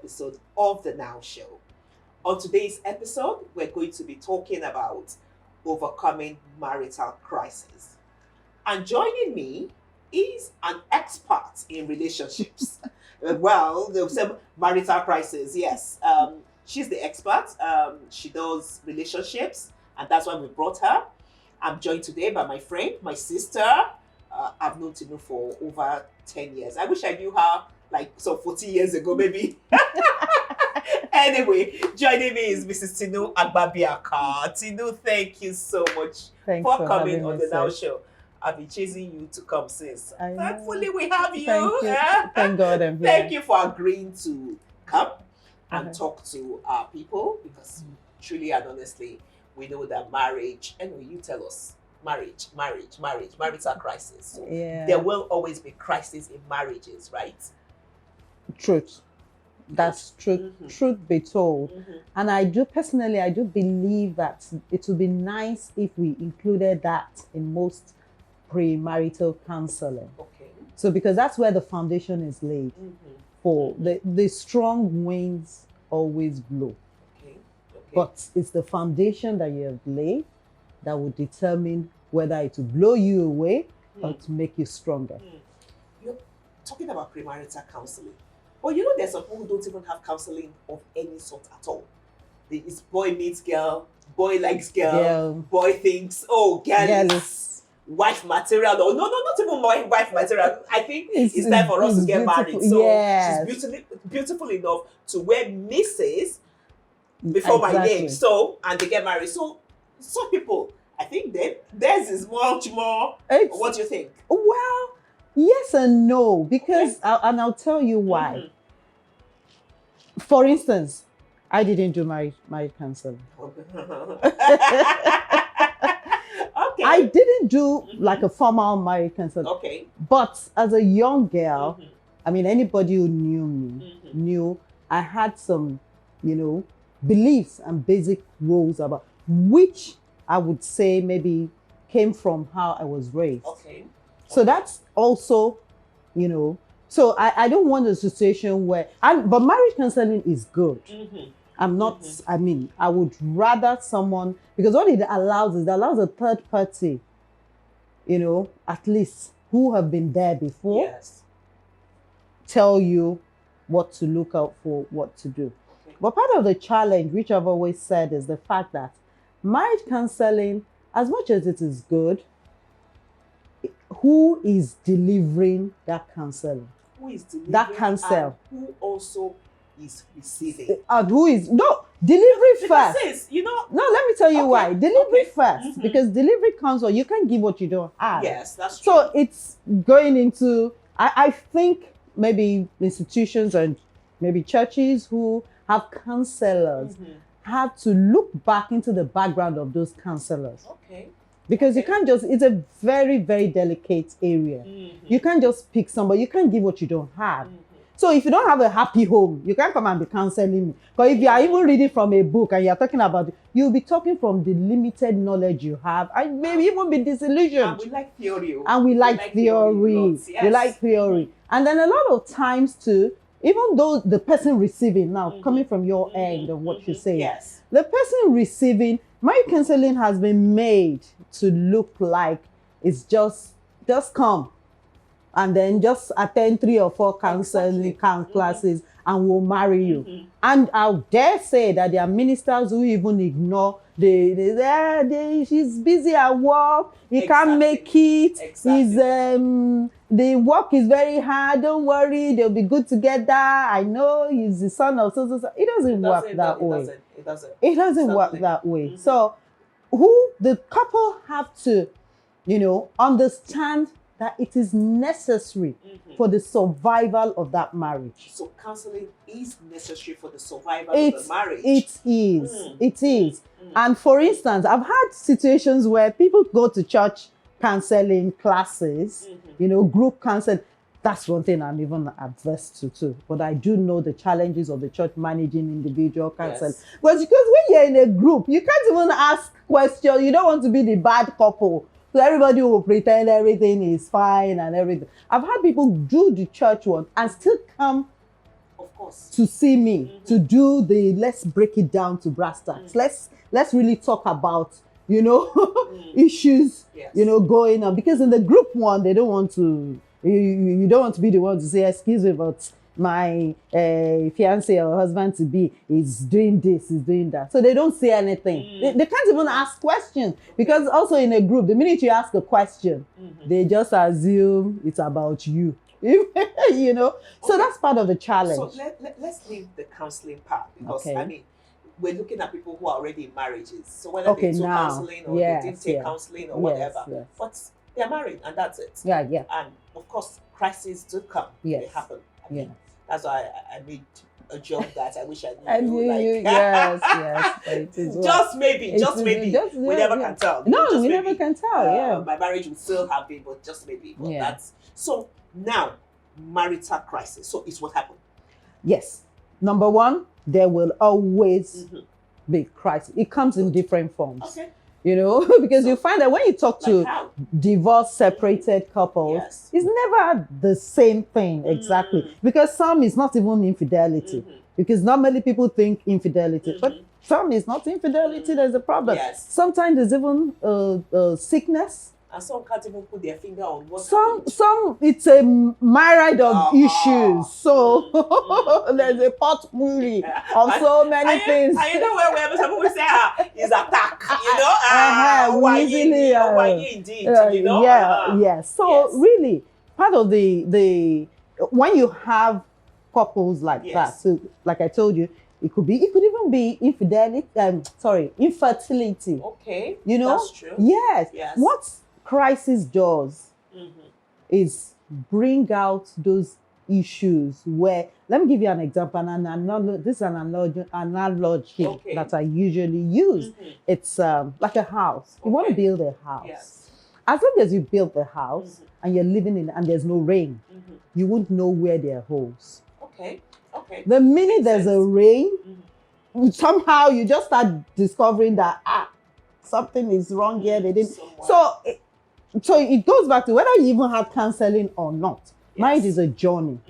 episode of the N.O.W Show. On today's episode, we're going to be talking about overcoming marital crisis. And joining me is an expert in relationships. Well, they'll say marital crisis, yes. She's the expert. She does relationships, and that's why we brought her. I'm joined today by my friend, my sister. I've known Tinu for over 10 years. I wish I knew her like 40 years ago, maybe. Anyway, joining me is Mrs. Tinu Agbabiaka. Tinu, thank you so much for coming on the N.O.W Show. I've been chasing you to come since. Thankfully, we have you. Thank you. Thank God I'm here. Thank you for agreeing to come and talk to our people, because truly and honestly, we know that marriage, anyway, you tell us, marital crisis. So there will always be crisis in marriages, right? Truth. That's truth. Truth be told. And I do believe that it would be nice if we included that in most premarital counseling. Okay. So because that's where the foundation is laid. For the strong winds always blow. Okay. But it's the foundation that you have laid that will determine whether it will blow you away or to make you stronger. You're talking about premarital counseling. But you know, there's some people who don't even have counseling of any sort at all. It's boy meets girl, boy likes girl, boy thinks, oh, girl is wife material. No, not even wife material. I think it's time for us to get married. So she's beautiful enough to wear Mrs. before my name. So, and they get married. So, some people, I think theirs is much more. What do you think? Well, yes and no, because I'll tell you why. For instance, I didn't do marriage counseling. I didn't do like a formal marriage counseling. Okay. But as a young girl, I mean, anybody who knew me knew I had some, beliefs and basic rules about which I would say maybe came from how I was raised. Okay. So that's also, so I don't want a situation where, but marriage counseling is good. I'm not, I would rather someone, because what it allows is, it allows a third party, at least who have been there before, tell you what to look out for, what to do. Okay. But part of the challenge, which I've always said, is the fact that marriage counseling, as much as it is good, who is delivering that counseling? Who is delivering that counsel? And who also is receiving? And who is delivery first? No, let me tell you why. Delivery first, because delivery counsel, you can't give what you don't have. Yes, that's true. So it's going into, I think maybe institutions and maybe churches who have counselors have to look back into the background of those counselors. Okay. Because you can't just, it's a very, very delicate area. You can't just pick somebody, you can't give what you don't have. So if you don't have a happy home, you can't come and be counseling me. Because if you are even reading from a book and you're talking about it, you'll be talking from the limited knowledge you have and maybe even be disillusioned. And we like theory. And we like theory. Yes. We like theory. And then a lot of times too, even though the person receiving now, coming from your end of what you say, the person receiving, marriage counseling has been made to look like it's just come and then just attend 3 or 4 counseling classes and we'll marry you. And I dare say that there are ministers who even ignore she's busy at work, he can't make it, he's the work is very hard, don't worry, they'll be good together, I know he's the son of so. It doesn't work that way. It doesn't work that way. So the couple have to, understand that it is necessary for the survival of that marriage. So counseling is necessary for the survival of the marriage. It is. It is. And for instance, I've had situations where people go to church counseling classes, group counseling. That's one thing I'm even adverse to too. But I do know the challenges of the church managing individual counseling. But because when you're in a group, you can't even ask questions. You don't want to be the bad couple. So everybody will pretend everything is fine and everything. I've had people do the church one and still come course. to see me, to do the, let's break it down to brass tacks. Let's really talk about, issues, Yes. going on. Because in the group one, they don't want to, you don't want to be the one to say, excuse me, but my fiance or husband to be is doing this, is doing that. So they don't say anything. They can't even ask questions. Because also in a group, the minute you ask a question, they just assume it's about you. So that's part of the challenge. So let's leave the counseling part, because Okay. I mean, we're looking at people who are already in marriages. So whether they took counseling or they didn't take counseling or whatever, but they're married and that's it. Yeah. And of course, crises do come. Yes. They happen. I mean, Yes. that's why I made a joke that I wish I knew. I knew you. Yes. It is just maybe. We never can tell. No, just we maybe, never can tell. my marriage would still have been, but just maybe. But that's so now. Marital crisis. So it's what happened. Yes. Number one, there will always be crisis. It comes in different forms. Okay. Because you find that when you talk to divorced, separated couples, it's never the same thing exactly. Because some is not even infidelity. Because normally people think infidelity, but some is not infidelity. There's a problem. Yes. Sometimes there's even sickness. And some can't even put their finger on what some it's a myriad of issues. So there's a potpourri of so many things. And you know where some people say is attack, So really part of the when you have couples like that, so like I told you, it could even be infidelity, infertility. Okay. That's true. Yes. What crisis does is bring out those issues where, let me give you an example, this is an analogy that I usually use. It's like a house. You want to build a house. As long as you build the house and you're living in it and there's no rain, you won't know where there are holes. Okay. The minute there's a rain, somehow you just start discovering that something is wrong here. They didn't. So it goes back to whether you even have counseling or not. Marriage is a journey.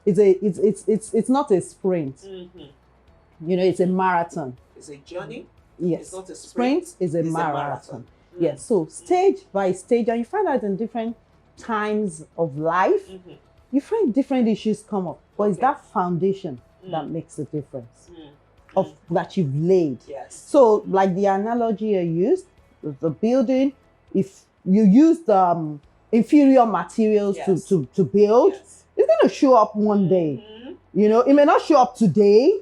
It's not a sprint. It's a marathon. It's a journey. Yes. It's not a sprint. It's a marathon. Yes. So stage by stage, and you find out in different times of life, you find different issues come up. But it's that foundation that makes the difference of that you've laid. Yes. So like the analogy I used, the building, if you use the inferior materials to build, it's going to show up one day. It may not show up today.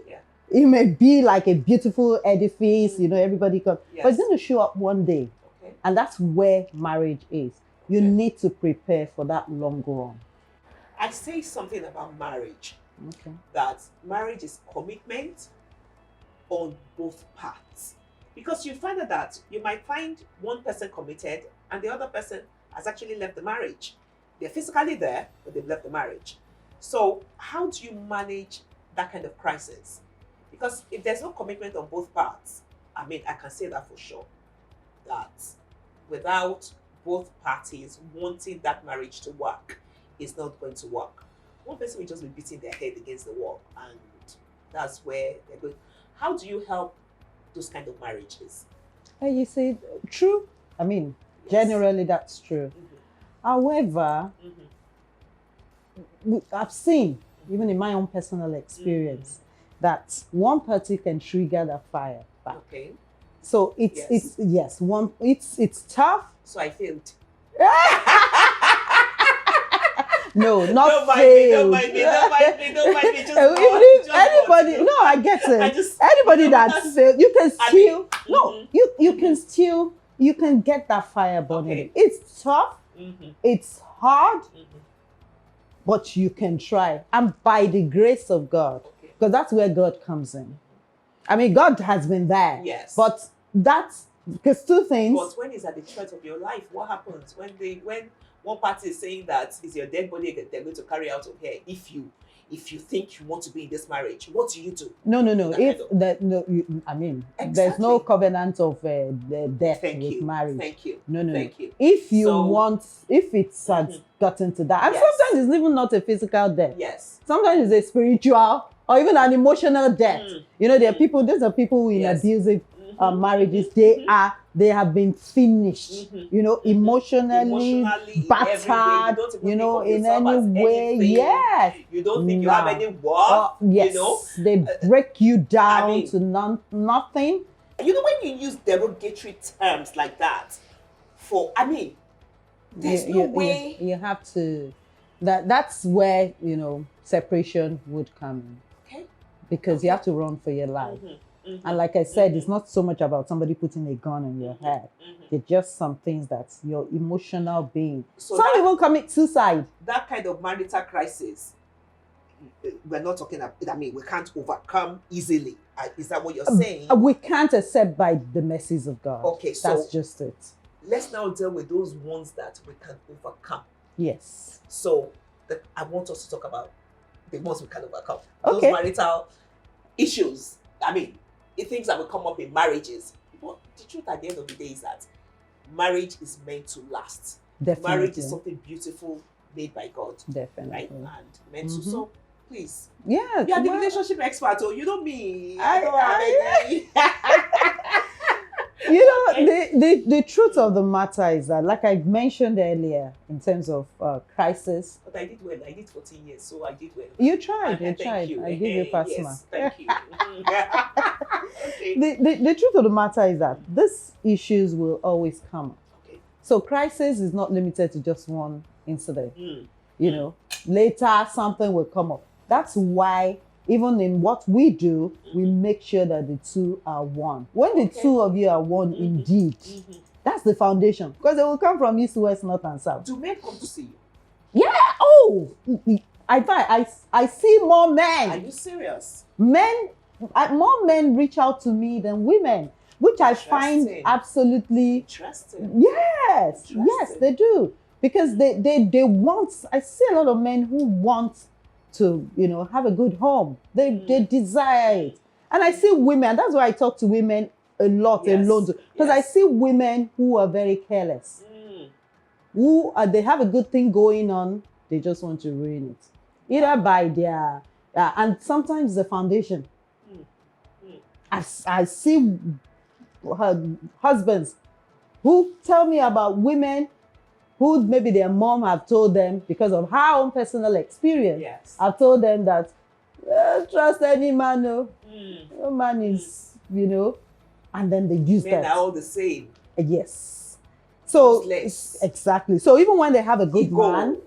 It may be like a beautiful edifice, everybody comes, but it's going to show up one day. Okay. And that's where marriage is. You need to prepare for that long run. I say something about marriage. Okay. That marriage is commitment on both parts. Because you find out that you might find one person committed and the other person has actually left the marriage. They're physically there, but they've left the marriage. So how do you manage that kind of crisis? Because if there's no commitment on both parts, I can say that for sure, that without both parties wanting that marriage to work, it's not going to work. One person will just be beating their head against the wall, and that's where they're going. How do you help those kind of marriages? You say true. Generally that's true. However, I've seen, even in my own personal experience, that one party can trigger the fire back. Okay. So it's tough. So I failed. No, not don't failed. Mind me. Just anybody, no, I get it. Anybody that's failed, you can still, you can still, you can get that fire burning. Okay. It's tough. It's hard. But you can try. And by the grace of God, because that's where God comes in. God has been there. Yes. But that's, because two things. But when it's at the threat of your life, what happens? When one party is saying that it's your dead body that they're going to carry out of here, if you think you want to be in this marriage, what do you do? No. There's no covenant of death with marriage. Thank you. No. Thank you. If it's gotten to that, and sometimes it's even not a physical death. Yes. Sometimes it's a spiritual or even an emotional death. You know, there are people, these are people in Yes. abusive marriages. They have been finished, you know, emotionally battered, you know, in any way. anything. Yes. You don't think you have any worth, yes. you know. They break you down I mean, to nothing. You know, when you use derogatory terms like that, there's no way. You have to, that's where, you know, separation would come in. Okay. Because you have to run for your life. And like I said, it's not so much about somebody putting a gun in your head. They're just some things that your emotional being. So some people commit suicide. That kind of marital crisis, we're not talking about, I mean, we can't overcome easily. Is that what you're saying? We can't accept by the mercies of God. Okay, so that's just it. Let's now deal with those ones that we can overcome. Yes. So I want us to talk about the ones we can overcome. Okay. Those marital issues. I mean, the things that will come up in marriages. But the truth at the end of the day is that marriage is meant to last. Definitely. Marriage is something beautiful made by God. Definitely. Right? And meant to. So please. Yeah. You are the relationship expert, oh, you know me. I don't have any. You know, the truth of the matter is that, like I mentioned earlier, in terms of crisis. But I did well. I did 14 years, so I did well. You tried. You tried. Thank you. I give you pass mark. Yes, thank you. Okay. The truth of the matter is that these issues will always come up. Okay. So crisis is not limited to just one incident. You know, later something will come up. That's why even in what we do, we make sure that the two are one. When the two of you are one, indeed, that's the foundation. Because they will come from east, west, north, and south. Do men come to see you? Yeah. Oh, I see more men. Are you serious? More men reach out to me than women, which I find absolutely interesting. Yes, yes, they do. Because they want, I see a lot of men who want to, you know, have a good home. They desire it. And I see women, that's why I talk to women a lot alone. Because I see women who are very careless. Who they have a good thing going on, they just want to ruin it. Either by their, and sometimes the foundation. I see husbands who tell me about women who maybe their mom have told them, because of her own personal experience, have told them that, trust any man, no man is, you know, and then they use that. Men are all the same. Yes. So, exactly. So even when they have a good man,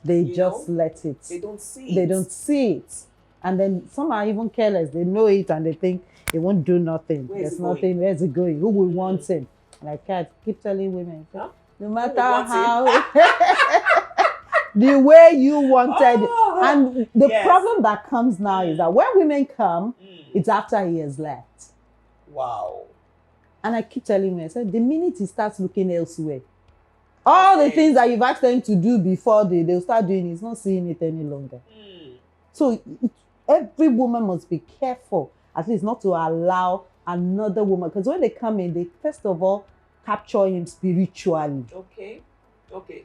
they just let it. They don't see it. They don't see it. And then some are even careless. They know it and they think it won't do nothing. There's nothing. Where's it going? Who will want him? Like I keep telling women, no matter how, the way you wanted it. And the problem that comes now is that when women come, it's after he has left. Wow. And I keep telling me, I said, the minute he starts looking elsewhere, all the things that you've asked them to do before they'll start doing, he's not seeing it any longer. So every woman must be careful, at least not to allow another woman, because when they come in, they first of all capture him spiritually. Okay.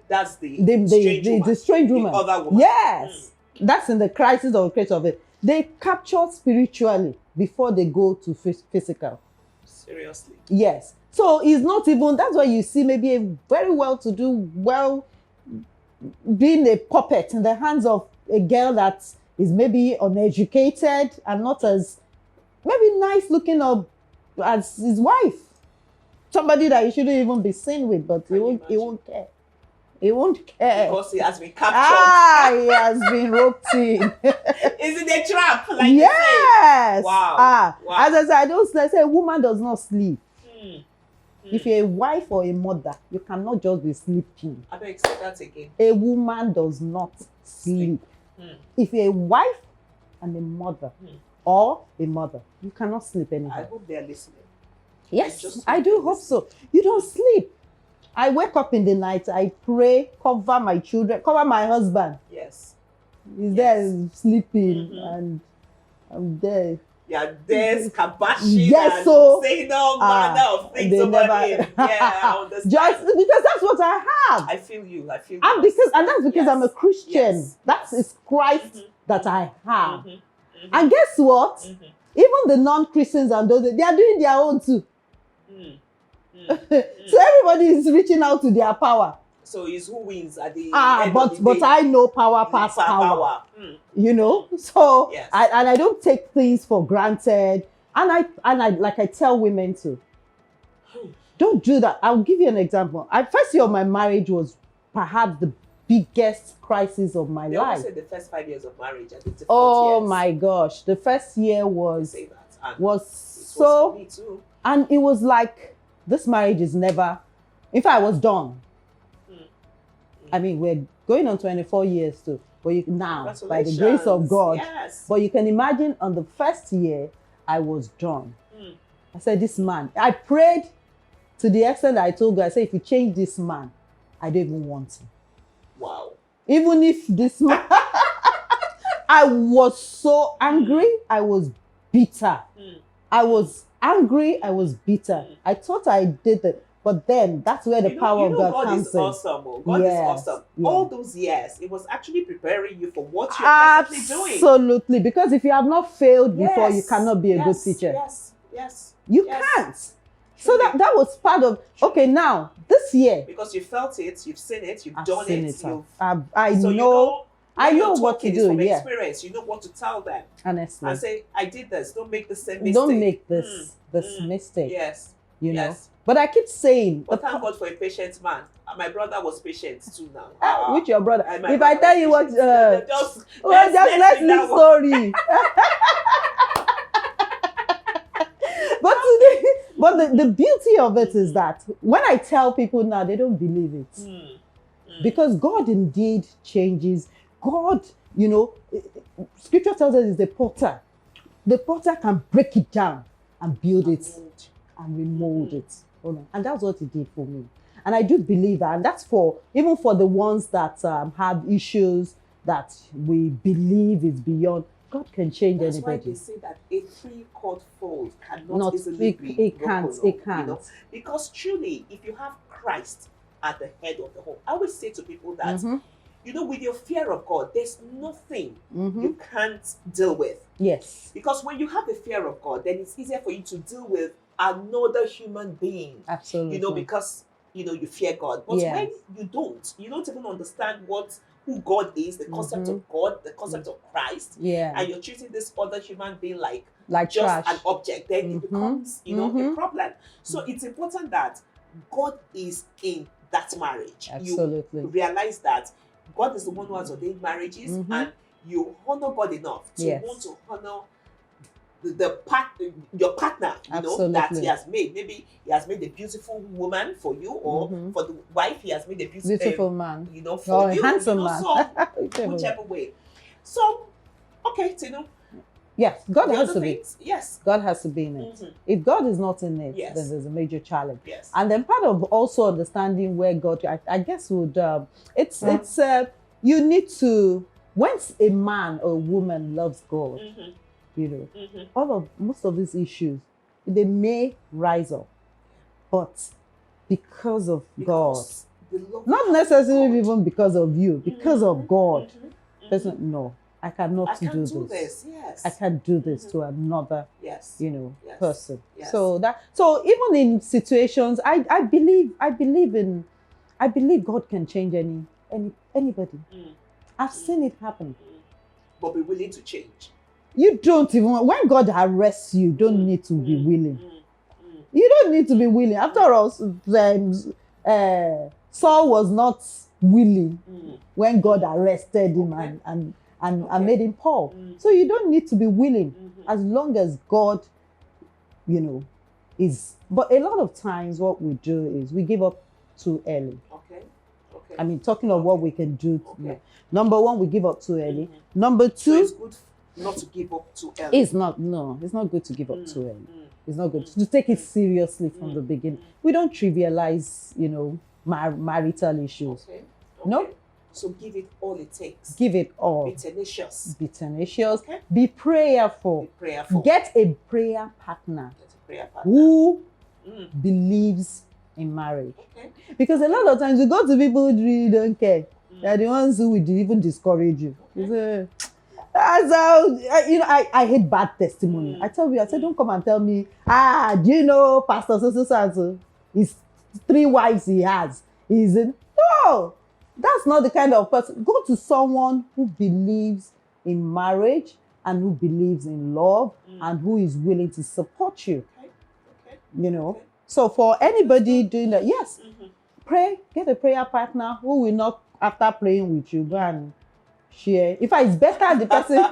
That's the strange woman. The other woman. Yes. That's in the crisis of it. They capture spiritually before they go to physical. Seriously. Yes. So it's not even, that's why you see maybe a very well-to-do, being a puppet in the hands of a girl that is maybe uneducated and not as maybe nice looking as his wife. Somebody that he shouldn't even be seen with, but he won't care. He won't care. Because he has been captured. He has been roped in. Is it a trap? Like yes. Wow. As I said, I say a woman does not sleep. If you're a wife or a mother, you cannot just be sleeping. I don't accept that again. A woman does not sleep. If you're a wife and a mother or a mother, you cannot sleep anymore. I hope they're listening. Yes, I do hope so. You don't sleep. I wake up in the night, I pray, cover my children, cover my husband. Yes. He's there sleeping and I'm there. Yeah, there's kabashing and so saying all manner of things over him. Yeah, I understand. Just because that's what I have. I feel you. That's because I'm a Christian. That is Christ that I have. And guess what? Even the non-Christians and those, they are doing their own too. So everybody is reaching out to their power. So it's who wins at the end of the day. But I know power past power. You know, so yes. I don't take things for granted, and I like I tell women to don't do that. I'll give you an example. First year of my marriage was perhaps the biggest crisis of my life. They always say the first 5 years of marriage. I think the 4 Oh years. my gosh, the first year was Say that. And was it was for me too. and it was like this marriage is never. In fact, I was done. I mean, we're going on 24 years too. But now, by the grace of God, yes. But you can imagine on the first year, I was done. I said, this man, I prayed to the extent that I told God, I said, if you change this man, I don't even want him. Wow. Even if this man, I was so angry, I was bitter. I was angry, I was bitter. I thought I did it. But then that's where the power of God comes in. God is awesome. Oh. God is awesome. Yeah. All those years, it was actually preparing you for what you're presently doing. Absolutely. Because if you have not failed before, you cannot be a good teacher. Yes. You can't. So that was part of, okay, now, this year. Because you felt it, you've seen it, you've done it. I know what to do. From experience, you know what to tell them. Honestly. And say, I did this. Don't make the same mistake. Don't make this mistake. Yes. You know. But I keep saying. But thank God for a patient man. My brother was patient too now. Which your brother? If I tell you what, let's listen story. But the beauty of it is that when I tell people now, they don't believe it. Because God indeed changes. God, you know, scripture tells us is the potter. The potter can break it down and build it and remold it. And that's what he did for me. And I do believe that. And that's even for the ones that have issues that we believe is beyond. God can change anybody. That's why they say that a three-chord fold cannot easily be broken. It can't. You know? Because truly, if you have Christ at the head of the home, I always say to people that, you know, with your fear of God, there's nothing you can't deal with. Yes. Because when you have the fear of God, then it's easier for you to deal with another human being. Absolutely. You know, because, you know, you fear God. But when you don't even understand who God is, the concept of God, the concept of Christ, and you're treating this other human being like just trash. An object, then it becomes, you know, a problem. So it's important that God is in that marriage. Absolutely. You realize that God is the one who has ordained marriages, and you honor God enough to want to honor your partner, you know, that he has made. Maybe he has made a beautiful woman for you, or for the wife, he has made a beautiful man, you know, for you, handsome man. So whichever way. So, okay, Tinu. Yes, God has to be. Yes, God has to be in it. If God is not in it, then there's a major challenge. Yes. And then part of also understanding where God, I guess, would it's you need to, once a man or a woman loves God, you know, most of these issues, they may rise up, but because of God, not necessarily even because of you, because of God. No, I cannot do this. Yes. I can't do this to another, you know, person. Yes. So even in situations, I believe God can change anybody. I've seen it happen. But be willing to change. You don't even, when God arrests you, don't need to be willing. You don't need to be willing. After all, Saul was not willing when God arrested him and made him Paul. So you don't need to be willing as long as God, you know, is. But a lot of times what we do is we give up too early. Okay. I mean, talking of what we can do. Number one, we give up too early. Number two, so it's good not to give up too early. It's not good to give up too early. It's not good to take it seriously from the beginning. We don't trivialize, you know, marital issues. No. So give it all it takes. Give it all. Be tenacious. Be tenacious. Be prayerful. Get a prayer partner. Who believes in marriage. Because a lot of times you go to people who really don't care. They're the ones who will even discourage you. You say, I hate bad testimony. I tell you, I say, don't come and tell me, do you know Pastor so? His 3 wives he has. He's in. No, that's not the kind of person. Go to someone who believes in marriage and who believes in love and who is willing to support you. Okay. You know. Okay. So for anybody doing that, yes, pray, get a prayer partner who will not, after praying with you, go and share. In fact, it's better the person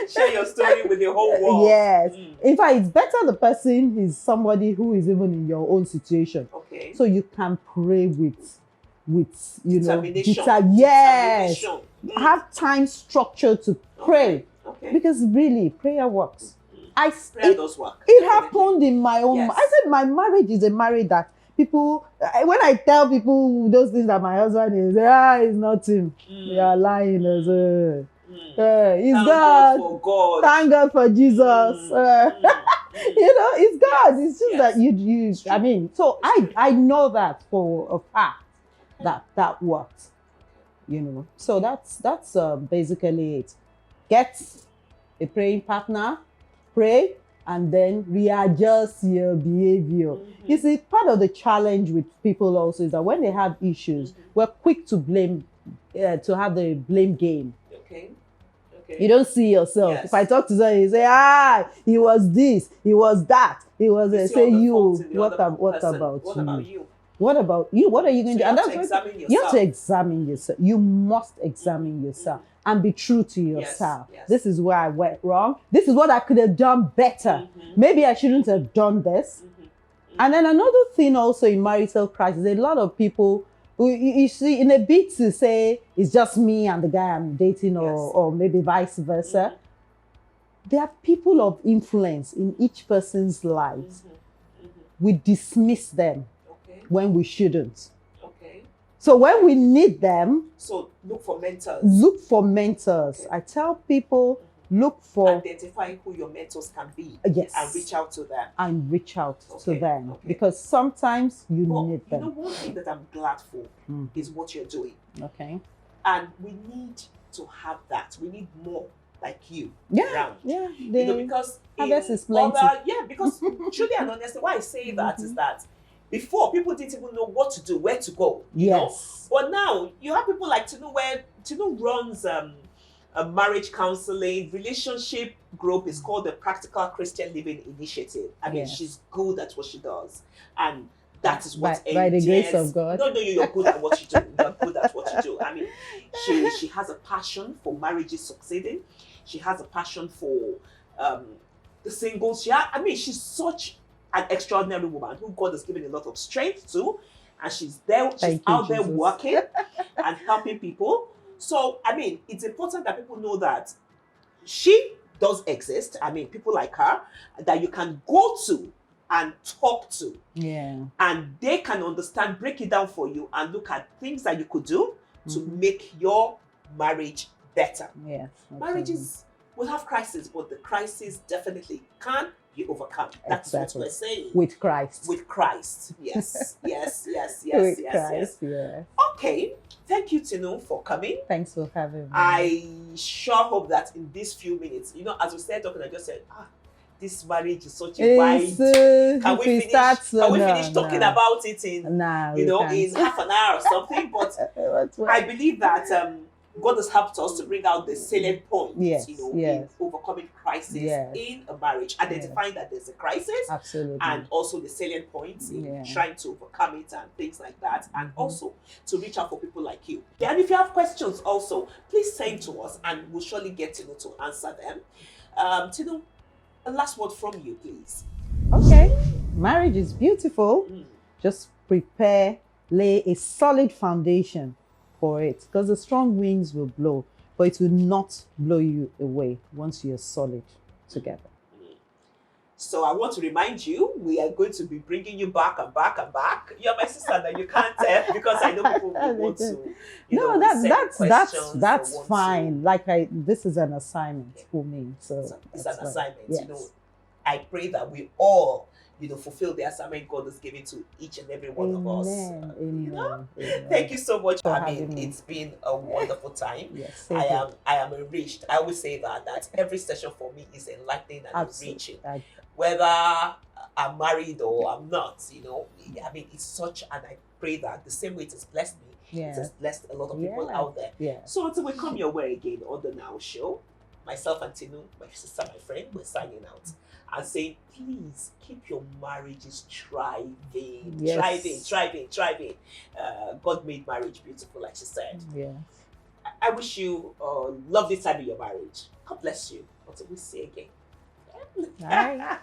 share your story with the whole world. Yes. In fact, it's better the person is somebody who is even in your own situation. Okay. So you can pray with determination. Yes. Determination. Have time structure to pray. Okay. Because really, prayer works. Prayer does work. It happened in my own. Yes. I said my marriage is a marriage that people, when I tell people those things that my husband is, it's nothing. You are lying. He's Thank God. For God. Thank God for Jesus. It's God. It's just that you. I mean, so I know that for a fact that works. So that's basically it. Get a praying partner, pray, and then readjust your behavior. You see, part of the challenge with people also is that when they have issues, we're quick to blame, to have the blame game. Okay. You don't see yourself. Yes. If I talk to someone, you say, he was this, he was that, he was say you. What about you? What about you? What are you going to do? And that's you have to examine yourself. You must examine yourself and be true to yourself. Yes. This is where I went wrong. This is what I could have done better. Maybe I shouldn't have done this. And then another thing also in marital crisis, a lot of people, you see, in a bid to say it's just me and the guy I'm dating, or maybe vice versa, there are people of influence in each person's lives. We dismiss them when we shouldn't. So when we need them, so look for mentors. I tell people, look for, identify who your mentors can be. Yes. And reach out to them. Because sometimes you need them. One thing that I'm glad for is what you're doing. Okay. And we need to have that. We need more like you around. Yeah. Because harvest is plenty. Because truly and honestly, why I say that is that before, people didn't even know what to do, where to go. You know? But now you have people like Tinu, where Tinu runs a marriage counseling relationship group. Is called the Practical Christian Living Initiative. I mean, she's good at what she does, and that is what by the grace of God. No, you're good at what you do. You're good at what you do. I mean, she has a passion for marriages succeeding. She has a passion for the singles. She's such an extraordinary woman who God has given a lot of strength to, and she's out there working and helping people. So, I mean, it's important that people know that she does exist. I mean, people like her that you can go to and talk to. Yeah. And they can understand, break it down for you, and look at things that you could do to make your marriage better. Yes. Marriages will have crises, but the crisis definitely can be overcome. That's what we're saying. With Christ. Yes. With Christ. Okay. Thank you, Tinu, for coming. Thanks for having me. I sure hope that in these few minutes, as we started talking, I just said, this marriage is such a wide. Can we finish talking about it in half an hour or something? But I believe that God has helped us to bring out the salient points, in overcoming crisis in a marriage, identifying that there's a crisis, absolutely, and also the salient points in trying to overcome it and things like that, and also to reach out for people like you. And if you have questions also, please send to us and we'll surely get to answer them. Tinu, a last word from you, please. Okay. Marriage is beautiful. Just prepare, lay a solid foundation for it, because the strong winds will blow, but it will not blow you away once you're solid together. So I want to remind you, we are going to be bringing you back and back and back. You're my sister that you can't tell, because I know people will want to. That's fine. This is an assignment for me. So it's an assignment. Yes. I pray that we all fulfill the assignment God has given to each and every one of us. Amen. Thank you so much. For having me. It's been a wonderful time. Yes, I am enriched. I always say that every session for me is enlightening and enriching. Whether I'm married or I'm not, it's such, and I pray that the same way it has blessed me, it has blessed a lot of people out there. So until we come your way again on the Now Show, myself and Tinu, my sister, my friend, we're signing out and saying, please keep your marriages thriving. Thriving. God made marriage beautiful, like she said. Yes. I wish you a lovely time in your marriage. God bless you. Until we see again. Bye.